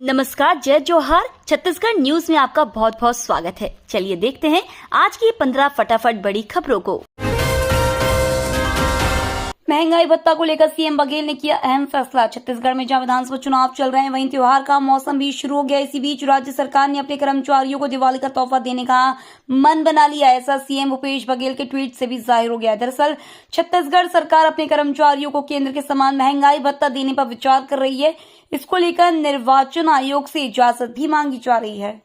नमस्कार, जय जोहार। छत्तीसगढ़ न्यूज में आपका बहुत बहुत स्वागत है। चलिए देखते हैं आज की 15 फटाफट बड़ी खबरों को। महंगाई भत्ता को लेकर सीएम बघेल ने किया अहम फैसला। छत्तीसगढ़ में जहां विधानसभा चुनाव चल रहे हैं, वहीं त्योहार का मौसम भी शुरू हो गया। इसी बीच राज्य सरकार ने अपने कर्मचारियों को दिवाली का तोहफा देने का मन बना लिया। ऐसा सीएम भूपेश बघेल के ट्वीट से भी जाहिर हो गया। दरअसल छत्तीसगढ़ सरकार अपने कर्मचारियों को केंद्र के समान महंगाई भत्ता देने पर विचार कर रही है। इसको लेकर निर्वाचन आयोग से इजाजत भी मांगी जा रही है।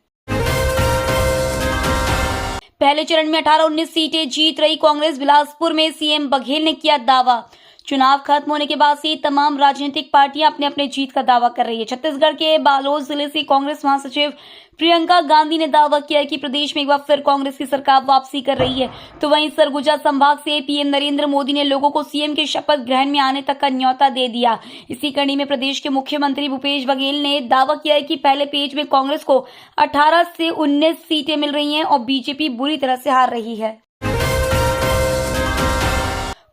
पहले चरण में 18-19 सीटें जीत रही कांग्रेस। बिलासपुर में सीएम बघेल ने किया दावा। चुनाव खत्म होने के बाद से तमाम राजनीतिक पार्टियां अपने अपने जीत का दावा कर रही है। छत्तीसगढ़ के बालोद जिले से कांग्रेस महासचिव प्रियंका गांधी ने दावा किया कि प्रदेश में एक बार फिर कांग्रेस की सरकार वापसी कर रही है। तो वहीं सरगुजा संभाग से पीएम नरेंद्र मोदी ने लोगों को सीएम के शपथ ग्रहण में आने तक का न्योता दे दिया। इसी कड़ी में प्रदेश के मुख्यमंत्री भूपेश बघेल ने दावा किया है कि पहले पेज में कांग्रेस को 18 से 19 सीटें मिल रही हैं और बीजेपी बुरी तरह से हार रही है।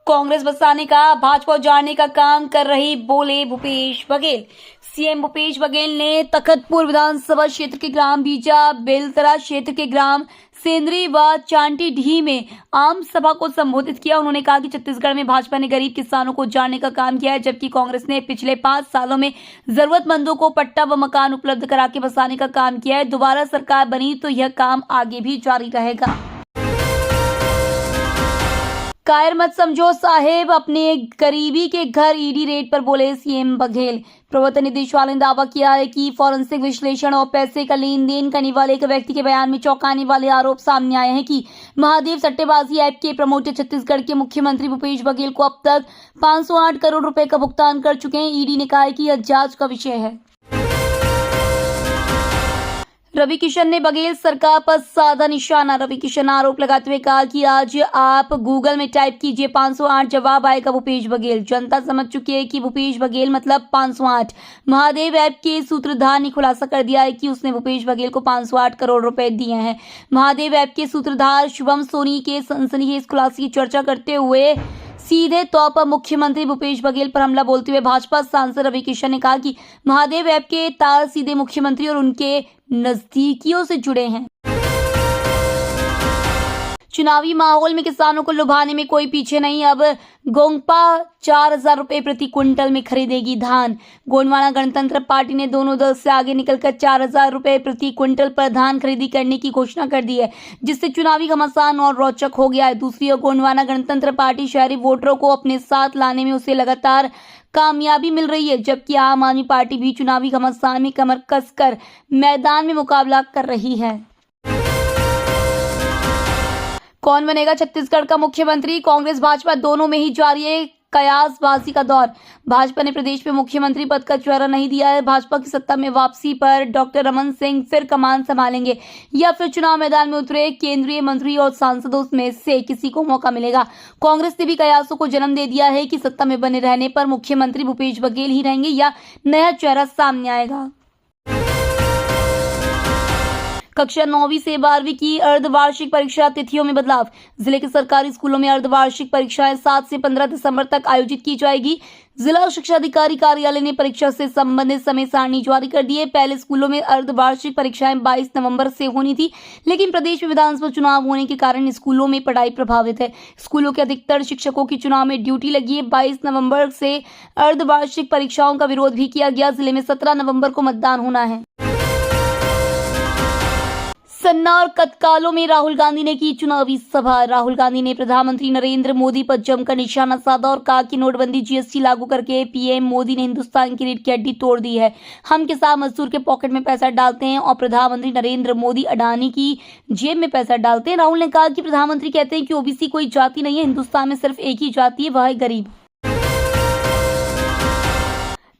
कांग्रेस बसाने का भाजपा उजाड़ने का काम कर रही, बोले भूपेश बघेल। सीएम भूपेश बघेल ने तखतपुर विधानसभा क्षेत्र के ग्राम बीजा, बेलतरा क्षेत्र के ग्राम सेंद्री व चांटीडीह में आम सभा को संबोधित किया। उन्होंने कहा कि छत्तीसगढ़ में भाजपा ने गरीब किसानों को उजाड़ने का काम किया है, जबकि कांग्रेस ने पिछले 5 सालों में जरूरतमंदों को पट्टा व मकान उपलब्ध करा के बसाने का काम किया है। दोबारा सरकार बनी तो यह काम आगे भी जारी रहेगा। कायर मत समझो साहेब, अपने करीबी के घर ईडी रेड पर बोले सीएम बघेल। प्रवर्तन निदेशालय ने दावा किया है कि फॉरेंसिक विश्लेषण और पैसे का लेन देन करने वाले एक व्यक्ति के बयान में चौंकाने वाले आरोप सामने आए हैं कि महादेव सट्टेबाजी ऐप के प्रमोटर छत्तीसगढ़ के मुख्यमंत्री भूपेश बघेल को अब तक 508 करोड़ रुपए का भुगतान कर चुके हैं। ईडी ने कहा है कि यह जांच का विषय है। रवि किशन ने बघेल सरकार पर साधा निशाना। रवि किशन ने आरोप लगाते हुए कहा कि आज आप गूगल में टाइप कीजिए 508, जवाब आएगा भूपेश बघेल। जनता समझ चुकी है कि भूपेश बघेल मतलब 508। महादेव ऐप के सूत्रधार ने खुलासा कर दिया है कि उसने भूपेश बघेल को 508 करोड़ रुपए दिए हैं। महादेव ऐप के सूत्रधार शुभम सोनी के सनसनीखेज खुलासे की चर्चा करते हुए सीधे तौर पर मुख्यमंत्री भूपेश बघेल पर हमला बोलते हुए भाजपा सांसद रवि किशन ने कहा कि महादेव ऐप के तार सीधे मुख्यमंत्री और उनके नजदीकियों से जुड़े हैं। चुनावी माहौल में किसानों को लुभाने में कोई पीछे नहीं। अब गोंगपा 4000 रुपए प्रति क्विंटल में खरीदेगी धान। गोंडवाना गणतंत्र पार्टी ने दोनों दल से आगे निकलकर 4000 रुपए प्रति क्विंटल पर धान खरीदी करने की घोषणा कर दी है, जिससे चुनावी घमासान और रोचक हो गया है। दूसरी ओर गोंडवाना गणतंत्र पार्टी शहरी वोटरों को अपने साथ लाने में उसे लगातार कामयाबी मिल रही है, जबकि आम आदमी पार्टी भी चुनावी घमासान में कमर कसकर मैदान में मुकाबला कर रही है। कौन बनेगा छत्तीसगढ़ का मुख्यमंत्री? कांग्रेस भाजपा दोनों में ही जारी है कयासबाजी का दौर। भाजपा ने प्रदेश में मुख्यमंत्री पद का चेहरा नहीं दिया है। भाजपा की सत्ता में वापसी पर डॉक्टर रमन सिंह फिर कमान संभालेंगे या फिर चुनाव मैदान में उतरे केंद्रीय मंत्री और सांसदों में से किसी को मौका मिलेगा। कांग्रेस ने भी कयासों को जन्म दे दिया है कि सत्ता में बने रहने पर मुख्यमंत्री भूपेश बघेल ही रहेंगे या नया चेहरा सामने आएगा। कक्षा 9वीं से 12वीं की अर्धवार्षिक परीक्षा तिथियों में बदलाव। जिले के सरकारी स्कूलों में अर्धवार्षिक परीक्षाएं 7 से 15 दिसंबर तक आयोजित की जाएगी। जिला शिक्षा अधिकारी कार्यालय ने परीक्षा से संबंधित समय सारणी जारी कर दी है। पहले स्कूलों में अर्धवार्षिक परीक्षाएं 22 नवंबर से होनी थी, लेकिन प्रदेश में विधानसभा चुनाव होने के कारण स्कूलों में पढ़ाई प्रभावित है। स्कूलों के अधिकतर शिक्षकों की चुनाव में ड्यूटी लगी है। 22 नवंबर से अर्धवार्षिक परीक्षाओं का विरोध भी किया गया। जिले में 17 नवंबर को मतदान होना है। सन्ना और कतकालों में राहुल गांधी ने की चुनावी सभा। राहुल गांधी ने प्रधानमंत्री नरेंद्र मोदी पर जमकर निशाना साधा और कहा कि नोटबंदी जीएसटी लागू करके पीएम मोदी ने हिंदुस्तान की रीढ़ की हड्डी तोड़ दी है। हम किसान मजदूर के पॉकेट में पैसा डालते हैं और प्रधानमंत्री नरेंद्र मोदी अडानी की जेब में पैसा डालते हैं। राहुल ने कहा कि प्रधानमंत्री कहते हैं कि ओबीसी कोई जाति नहीं है, हिंदुस्तान में सिर्फ एक ही जाति है, वह है गरीब।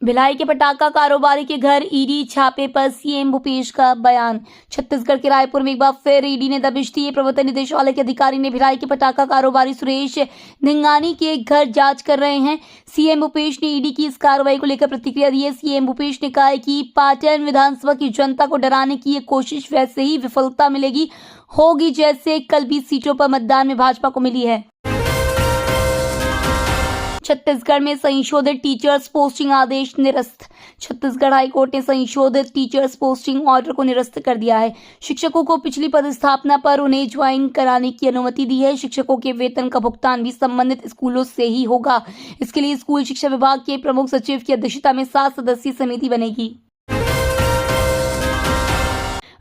भिलाई के पटाखा कारोबारी के घर ईडी छापे पर सीएम भूपेश का बयान। छत्तीसगढ़ के रायपुर में एक बार फिर ईडी ने दबिश दी। प्रवर्तन निदेशालय के अधिकारी ने भिलाई के पटाखा कारोबारी सुरेश धिंगानी के घर जांच कर रहे हैं। सीएम भूपेश ने ईडी की इस कार्रवाई को लेकर प्रतिक्रिया दी है। सीएम भूपेश ने कहा है कि पाटन विधानसभा की जनता को डराने की ये कोशिश वैसे ही विफलता मिलेगी होगी जैसे कल 20 सीटों पर मतदान में भाजपा को मिली है। छत्तीसगढ़ में संशोधित टीचर्स पोस्टिंग आदेश निरस्त। छत्तीसगढ़ हाईकोर्ट ने संशोधित टीचर्स पोस्टिंग ऑर्डर को निरस्त कर दिया है। शिक्षकों को पिछली पदस्थापना पर उन्हें ज्वाइन कराने की अनुमति दी है। शिक्षकों के वेतन का भुगतान भी संबंधित स्कूलों से ही होगा। इसके लिए स्कूल शिक्षा विभाग के प्रमुख सचिव की अध्यक्षता में 7 सदस्यीय समिति बनेगी।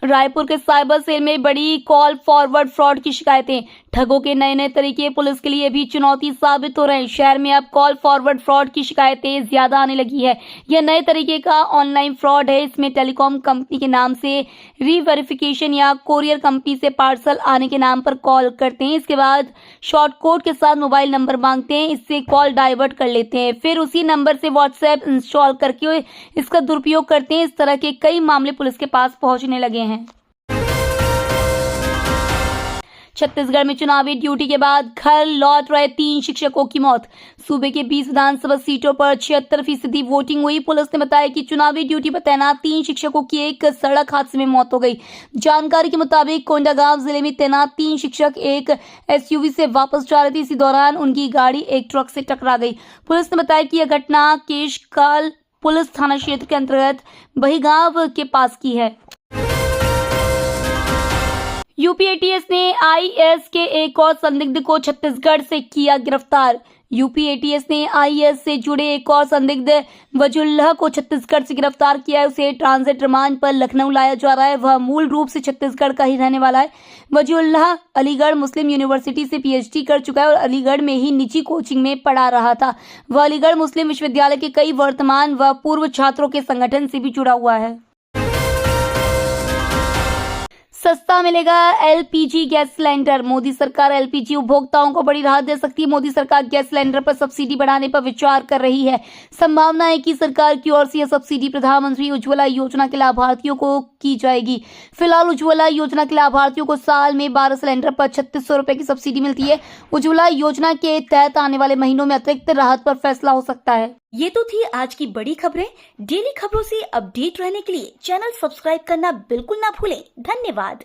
रायपुर के साइबर सेल में बड़ी कॉल फॉरवर्ड फ्रॉड की शिकायतें। ठगों के नए तरीके पुलिस के लिए भी चुनौती साबित हो रहे हैं। शहर में अब कॉल फॉरवर्ड फ्रॉड की शिकायतें ज्यादा आने लगी है। यह नए तरीके का ऑनलाइन फ्रॉड है। इसमें टेलीकॉम कंपनी के नाम से रीवेरिफिकेशन या कोरियर कंपनी से पार्सल आने के नाम पर कॉल करते हैं। इसके बाद शॉर्ट कोड के साथ मोबाइल नंबर मांगते हैं। इससे कॉल डाइवर्ट कर लेते हैं। फिर उसी नंबर से व्हाट्सएप इंस्टॉल करके इसका दुरुपयोग करते हैं। इस तरह के कई मामले पुलिस के पास पहुंचने लगे हैं। छत्तीसगढ़ में चुनावी ड्यूटी के बाद घर लौट रहे 3 शिक्षकों की मौत। सूबे के 20 विधानसभा सीटों पर 76% वोटिंग हुई। पुलिस ने बताया कि चुनावी ड्यूटी पर तैनात 3 शिक्षकों की एक सड़क हादसे में मौत हो गई। जानकारी के मुताबिक कोंडागांव जिले में तैनात 3 शिक्षक एक एसयूवी से वापस जा रहे थे। इसी दौरान उनकी गाड़ी एक ट्रक से टकरा गई। पुलिस ने बताया कि यह घटना केशकाल पुलिस थाना क्षेत्र के अंतर्गत बहीगांव के पास की है। यूपी एटीएस ने आईएस के एक और संदिग्ध को छत्तीसगढ़ से किया गिरफ्तार। यूपी एटीएस ने आईएस से जुड़े एक और संदिग्ध वजुल्लाह को छत्तीसगढ़ से गिरफ्तार किया है। उसे ट्रांजिट रिमांड पर लखनऊ लाया जा रहा है। वह मूल रूप से छत्तीसगढ़ का ही रहने वाला है। वजुल्लाह अलीगढ़ मुस्लिम यूनिवर्सिटी से पीएचडी कर चुका है और अलीगढ़ में ही निजी कोचिंग में पढ़ा रहा था। वह अलीगढ़ मुस्लिम विश्वविद्यालय के कई वर्तमान व पूर्व छात्रों के संगठन से भी जुड़ा हुआ है। सस्ता मिलेगा एलपीजी गैस सिलेंडर। मोदी सरकार एलपीजी उपभोक्ताओं को बड़ी राहत दे सकती है। मोदी सरकार गैस सिलेंडर पर सब्सिडी बढ़ाने पर विचार कर रही है। संभावना है कि सरकार की ओर से यह सब्सिडी प्रधानमंत्री उज्ज्वला योजना के लाभार्थियों को की जाएगी। फिलहाल उज्ज्वला योजना के लाभार्थियों को साल में 12 सिलेंडर पर 3600 रुपए की सब्सिडी मिलती है। उज्ज्वला योजना के तहत आने वाले महीनों में अतिरिक्त राहत पर फैसला हो सकता है। ये तो थी आज की बड़ी खबरें। डेली खबरों से अपडेट रहने के लिए चैनल सब्सक्राइब करना बिल्कुल ना भूलें। धन्यवाद।